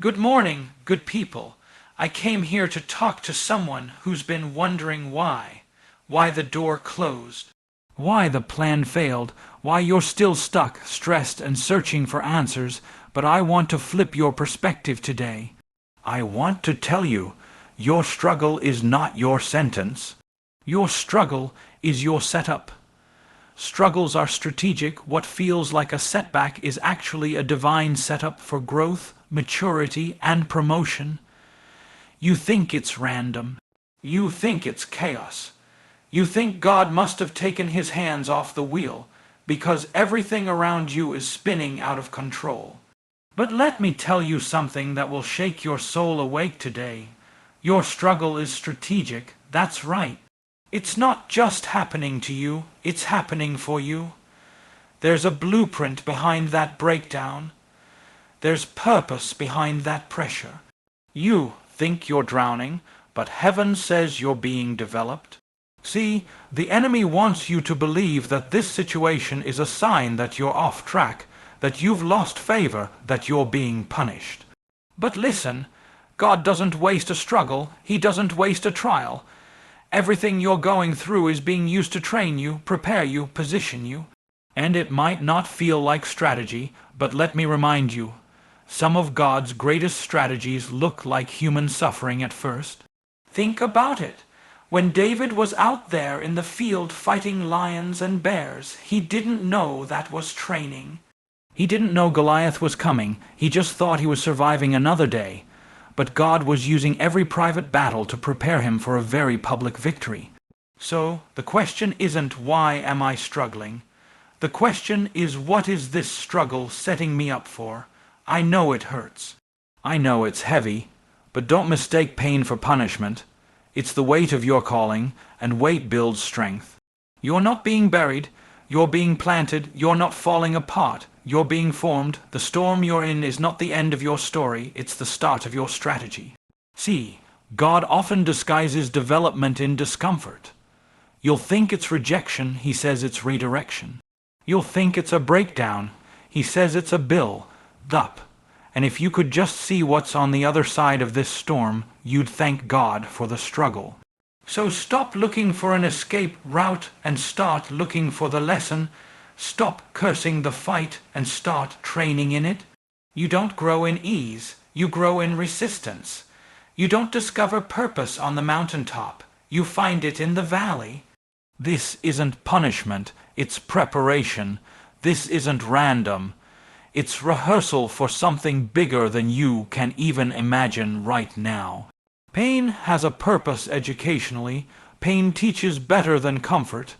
Good morning, good people. I came here to talk to someone who's been wondering why. Why the door closed. Why the plan failed. Why you're still stuck, stressed, and searching for answers. But I want to flip your perspective today. I want to tell you, your struggle is not your sentence. Your struggle is your setup. Struggles are strategic. What feels like a setback is actually a divine setup for growth, maturity, and promotion. You think it's random. You think it's chaos. You think God must have taken his hands off the wheel because everything around you is spinning out of control. But let me tell you something that will shake your soul awake today. Your struggle is strategic. That's right. It's not just happening to you, it's happening for you. There's a blueprint behind that breakdown. There's purpose behind that pressure. You think you're drowning, but heaven says you're being developed. See, the enemy wants you to believe that this situation is a sign that you're off track, that you've lost favor, that you're being punished. But listen, God doesn't waste a struggle, he doesn't waste a trial. Everything you're going through is being used to train you, prepare you, position you. And it might not feel like strategy, but let me remind you, some of God's greatest strategies look like human suffering at first. Think about it. When David was out there in the field fighting lions and bears, he didn't know that was training. He didn't know Goliath was coming. He just thought he was surviving another day. But God was using every private battle to prepare him for a very public victory. So, the question isn't why am I struggling? The question is what is this struggle setting me up for? I know it hurts. I know it's heavy, but don't mistake pain for punishment. It's the weight of your calling, and weight builds strength. You're not being buried, you're being planted, you're not falling apart. You're being formed. The storm you're in is not the end of your story, it's the start of your strategy. See, God often disguises development in discomfort. You'll think it's rejection, he says it's redirection. You'll think it's a breakdown, he says it's a build-up. And if you could just see what's on the other side of this storm, you'd thank God for the struggle. So stop looking for an escape route and start looking for the lesson. Stop cursing the fight and start training in it. You don't grow in ease, you grow in resistance. You don't discover purpose on the mountaintop, you find it in the valley. This isn't punishment, it's preparation. This isn't random. It's rehearsal for something bigger than you can even imagine right now. Pain has a purpose educationally. Pain teaches better than comfort.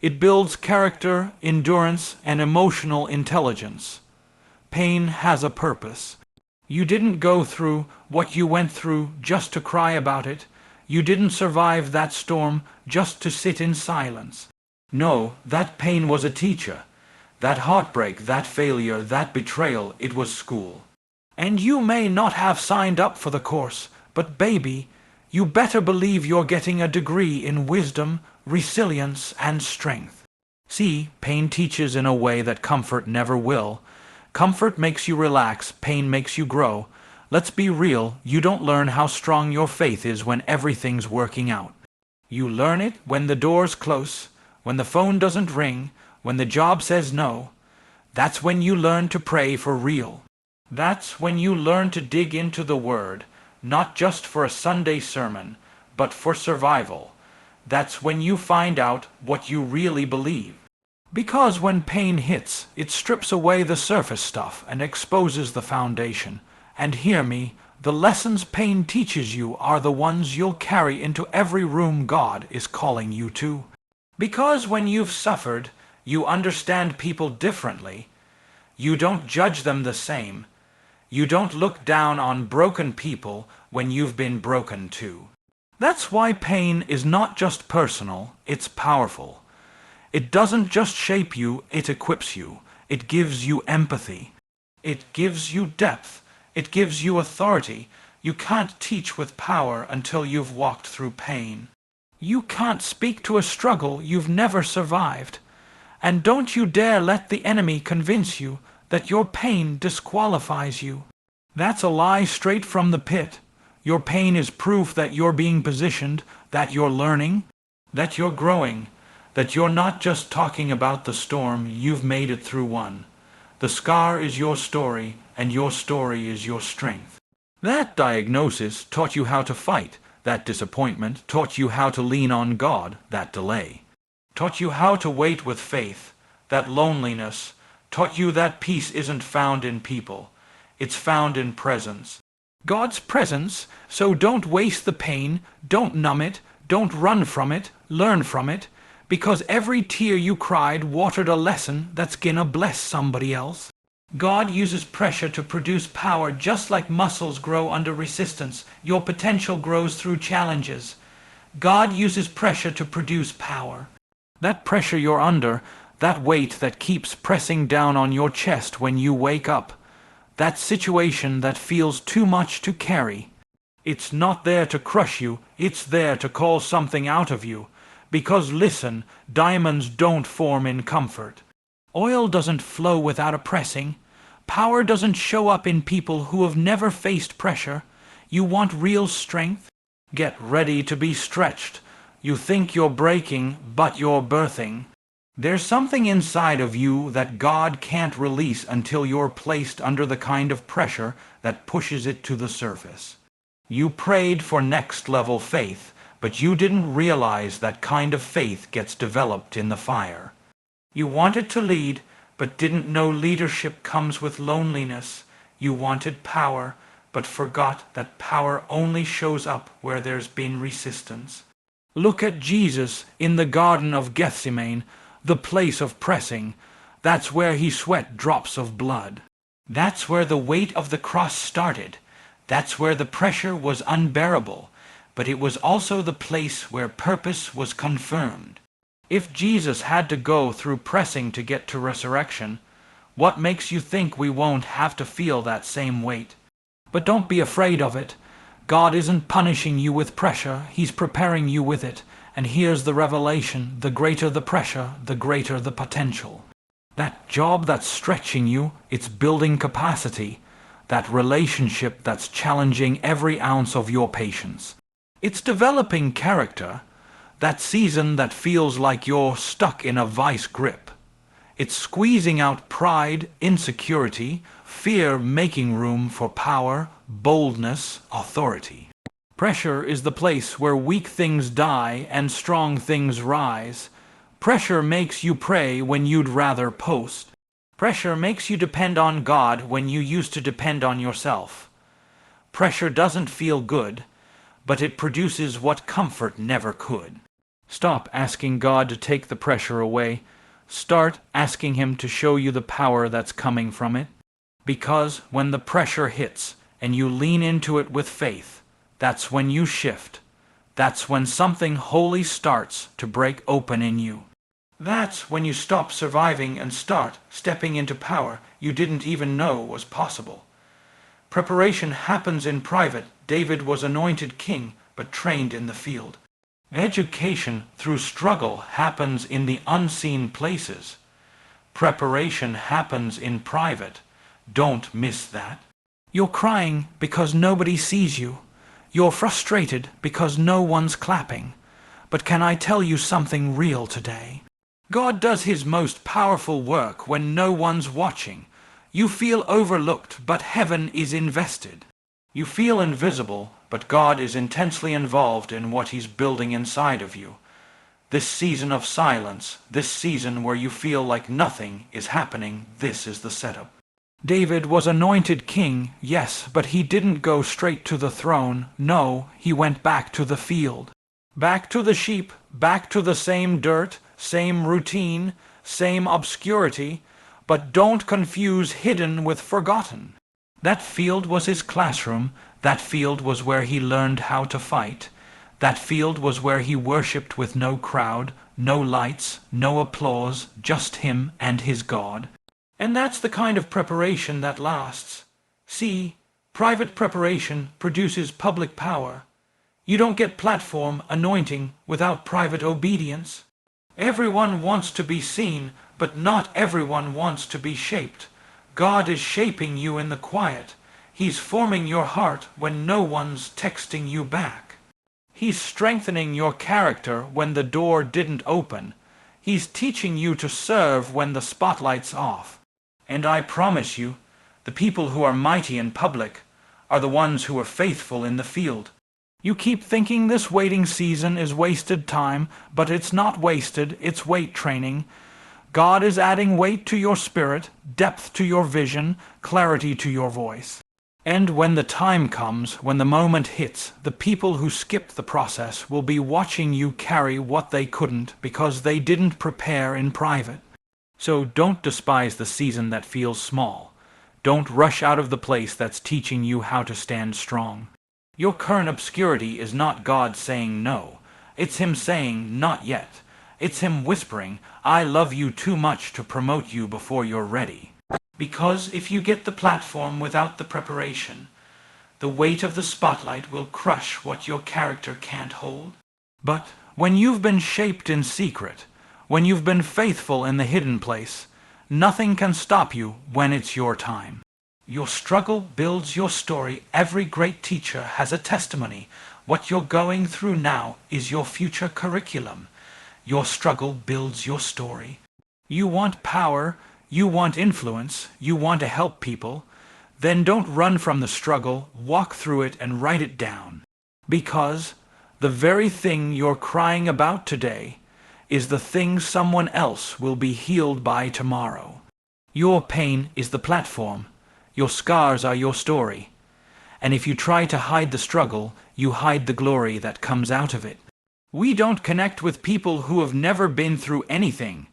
It builds character, endurance, and emotional intelligence. Pain has a purpose. You didn't go through what you went through just to cry about it. You didn't survive that storm just to sit in silence. No, that pain was a teacher. That heartbreak, that failure, that betrayal, it was school. And you may not have signed up for the course, but baby, you better believe you're getting a degree in wisdom, resilience, and strength. See, pain teaches in a way that comfort never will. Comfort makes you relax, pain makes you grow. Let's be real, you don't learn how strong your faith is when everything's working out. You learn it when the door's close, when the phone doesn't ring, when the job says no. That's when you learn to pray for real. That's when you learn to dig into the Word, not just for a Sunday sermon, but for survival. That's when you find out what you really believe. Because when pain hits, it strips away the surface stuff and exposes the foundation. And hear me, the lessons pain teaches you are the ones you'll carry into every room God is calling you to. Because when you've suffered, you understand people differently. You don't judge them the same. You don't look down on broken people when you've been broken too. That's why pain is not just personal, it's powerful. It doesn't just shape you, it equips you. It gives you empathy. It gives you depth. It gives you authority. You can't teach with power until you've walked through pain. You can't speak to a struggle you've never survived. And don't you dare let the enemy convince you that your pain disqualifies you. That's a lie straight from the pit. Your pain is proof that you're being positioned, that you're learning, that you're growing, that you're not just talking about the storm, you've made it through one. The scar is your story, and your story is your strength. That diagnosis taught you how to fight. That disappointment taught you how to lean on God. That delay taught you how to wait with faith. That loneliness taught you that peace isn't found in people. It's found in presence. God's presence, so don't waste the pain, don't numb it, don't run from it, learn from it, because every tear you cried watered a lesson that's gonna bless somebody else. God uses pressure to produce power just like muscles grow under resistance. Your potential grows through challenges. God uses pressure to produce power. That pressure you're under, that weight that keeps pressing down on your chest when you wake up, that situation that feels too much to carry, it's not there to crush you, it's there to call something out of you. Because listen, diamonds don't form in comfort. Oil doesn't flow without a pressing. Power doesn't show up in people who have never faced pressure. You want real strength? Get ready to be stretched. You think you're breaking, but you're birthing. There's something inside of you that God can't release until you're placed under the kind of pressure that pushes it to the surface. You prayed for next-level faith, but you didn't realize that kind of faith gets developed in the fire. You wanted to lead, but didn't know leadership comes with loneliness. You wanted power, but forgot that power only shows up where there's been resistance. Look at Jesus in the Garden of Gethsemane, the place of pressing. That's where he sweat drops of blood. That's where the weight of the cross started. That's where the pressure was unbearable. But it was also the place where purpose was confirmed. If Jesus had to go through pressing to get to resurrection, what makes you think we won't have to feel that same weight? But don't be afraid of it. God isn't punishing you with pressure, He's preparing you with it. And here's the revelation: the greater the pressure, the greater the potential. That job that's stretching you, it's building capacity. That relationship that's challenging every ounce of your patience. It's developing character. That season that feels like you're stuck in a vice grip. It's squeezing out pride, insecurity, fear, making room for power, boldness, authority. Pressure is the place where weak things die and strong things rise. Pressure makes you pray when you'd rather post. Pressure makes you depend on God when you used to depend on yourself. Pressure doesn't feel good, but it produces what comfort never could. Stop asking God to take the pressure away. Start asking Him to show you the power that's coming from it. Because when the pressure hits and you lean into it with faith, that's when you shift. That's when something holy starts to break open in you. That's when you stop surviving and start stepping into power you didn't even know was possible. Preparation happens in private. David was anointed king, but trained in the field. Education through struggle happens in the unseen places. Preparation happens in private. Don't miss that. You're crying because nobody sees you. You're frustrated because no one's clapping. But can I tell you something real today? God does His most powerful work when no one's watching. You feel overlooked, but heaven is invested. You feel invisible, but God is intensely involved in what He's building inside of you. This season of silence, this season where you feel like nothing is happening, this is the setup. David was anointed king, yes, but he didn't go straight to the throne. No, he went back to the field. Back to the sheep, back to the same dirt, same routine, same obscurity, but don't confuse hidden with forgotten. That field was his classroom. That field was where he learned how to fight. That field was where he worshipped with no crowd, no lights, no applause, just him and his God. And that's the kind of preparation that lasts. See, private preparation produces public power. You don't get platform anointing without private obedience. Everyone wants to be seen, but not everyone wants to be shaped. God is shaping you in the quiet. He's forming your heart when no one's texting you back. He's strengthening your character when the door didn't open. He's teaching you to serve when the spotlight's off. And I promise you, the people who are mighty in public are the ones who are faithful in the field. You keep thinking this waiting season is wasted time, but it's not wasted, it's weight training. God is adding weight to your spirit, depth to your vision, clarity to your voice. And when the time comes, when the moment hits, the people who skipped the process will be watching you carry what they couldn't because they didn't prepare in private. So don't despise the season that feels small. Don't rush out of the place that's teaching you how to stand strong. Your current obscurity is not God saying no. It's Him saying not yet. It's Him whispering, I love you too much to promote you before you're ready. Because if you get the platform without the preparation, the weight of the spotlight will crush what your character can't hold. But when you've been shaped in secret, when you've been faithful in the hidden place, nothing can stop you when it's your time. Your struggle builds your story. Every great teacher has a testimony. What you're going through now is your future curriculum. Your struggle builds your story. You want power, you want influence, you want to help people. Then don't run from the struggle, walk through it and write it down. Because the very thing you're crying about today is the thing someone else will be healed by tomorrow. Your pain is the platform. Your scars are your story. And if you try to hide the struggle, you hide the glory that comes out of it. We don't connect with people who have never been through anything.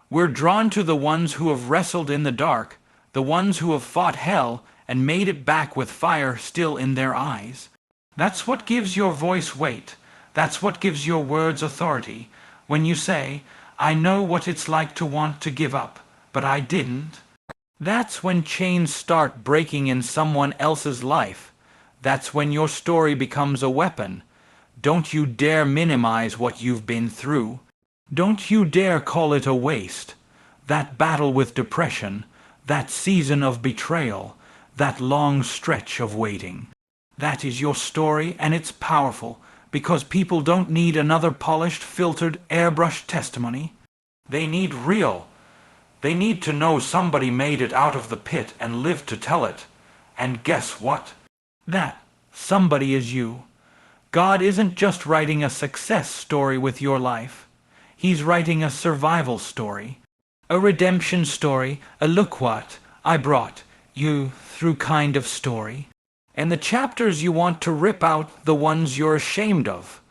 We're drawn to the ones who have wrestled in the dark, the ones who have fought hell and made it back with fire still in their eyes. That's what gives your voice weight. That's what gives your words authority. When you say, I know what it's like to want to give up, but I didn't. That's when chains start breaking in someone else's life. That's when your story becomes a weapon. Don't you dare minimize what you've been through. Don't you dare call it a waste. That battle with depression, that season of betrayal, that long stretch of waiting. That is your story, and it's powerful, because people don't need another polished, filtered, airbrushed testimony. They need real. They need to know somebody made it out of the pit and lived to tell it. And guess what? That somebody is you. God isn't just writing a success story with your life. He's writing a survival story, a redemption story, a look what I brought you through kind of story. And the chapters you want to rip out, the ones you're ashamed of,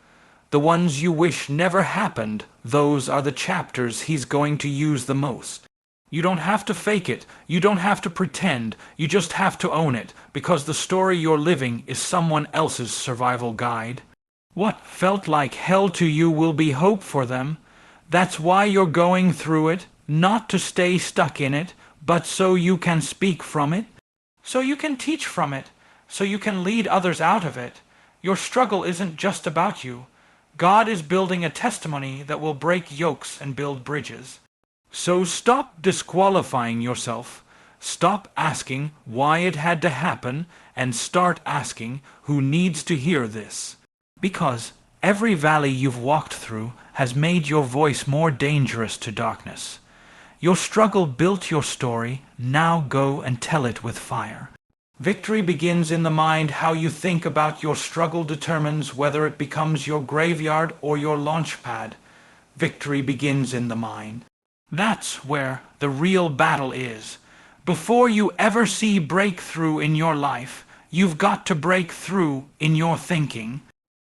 the ones you wish never happened, those are the chapters He's going to use the most. You don't have to fake it. You don't have to pretend. You just have to own it, because the story you're living is someone else's survival guide. What felt like hell to you will be hope for them. That's why you're going through it, not to stay stuck in it, but so you can speak from it, so you can teach from it, so you can lead others out of it. Your struggle isn't just about you. God is building a testimony that will break yokes and build bridges. So stop disqualifying yourself, stop asking why it had to happen, and start asking who needs to hear this. Because every valley you've walked through has made your voice more dangerous to darkness. Your struggle built your story, now go and tell it with fire. Victory begins in the mind. How you think about your struggle determines whether it becomes your graveyard or your launch pad. Victory begins in the mind. That's where the real battle is. Before you ever see breakthrough in your life, you've got to break through in your thinking.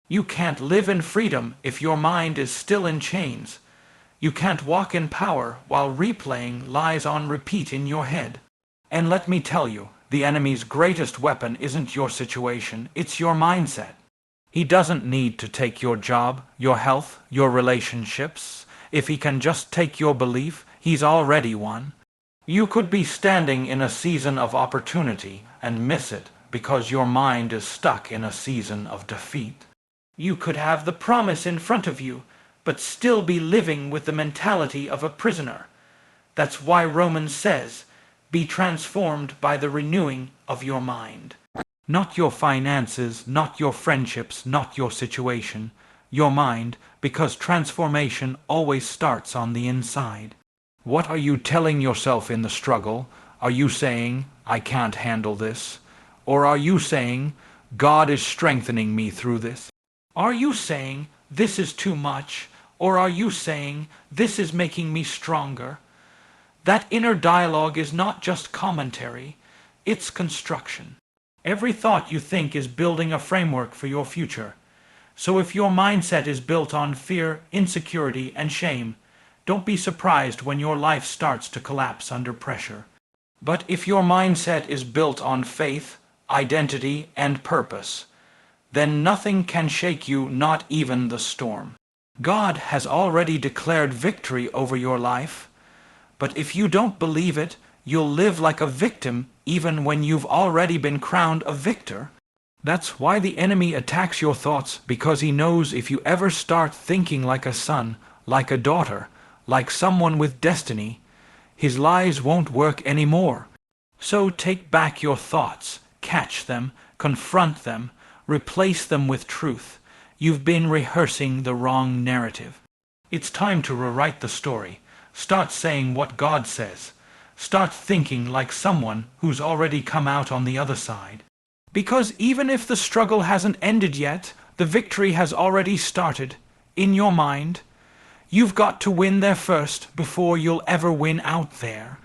You can't live in freedom if your mind is still in chains. You can't walk in power while replaying lies on repeat in your head. And let me tell you, the enemy's greatest weapon isn't your situation, it's your mindset. He doesn't need to take your job, your health, your relationships. If he can just take your belief, he's already won. You could be standing in a season of opportunity and miss it because your mind is stuck in a season of defeat. You could have the promise in front of you, but still be living with the mentality of a prisoner. That's why Romans says, be transformed by the renewing of your mind. Not your finances, not your friendships, not your situation, your mind, because transformation always starts on the inside. What are you telling yourself in the struggle? Are you saying, I can't handle this? Or are you saying, God is strengthening me through this? Are you saying, this is too much? Or are you saying, this is making me stronger? That inner dialogue is not just commentary, it's construction. Every thought you think is building a framework for your future. So if your mindset is built on fear, insecurity, and shame, don't be surprised when your life starts to collapse under pressure. But if your mindset is built on faith, identity, and purpose, then nothing can shake you, not even the storm. God has already declared victory over your life, but if you don't believe it, you'll live like a victim even when you've already been crowned a victor. That's why the enemy attacks your thoughts, because he knows if you ever start thinking like a son, like a daughter, like someone with destiny, his lies won't work anymore. So take back your thoughts, catch them, confront them, replace them with truth. You've been rehearsing the wrong narrative. It's time to rewrite the story. Start saying what God says. Start thinking like someone who's already come out on the other side. Because even if the struggle hasn't ended yet, the victory has already started. In your mind, you've got to win there first before you'll ever win out there.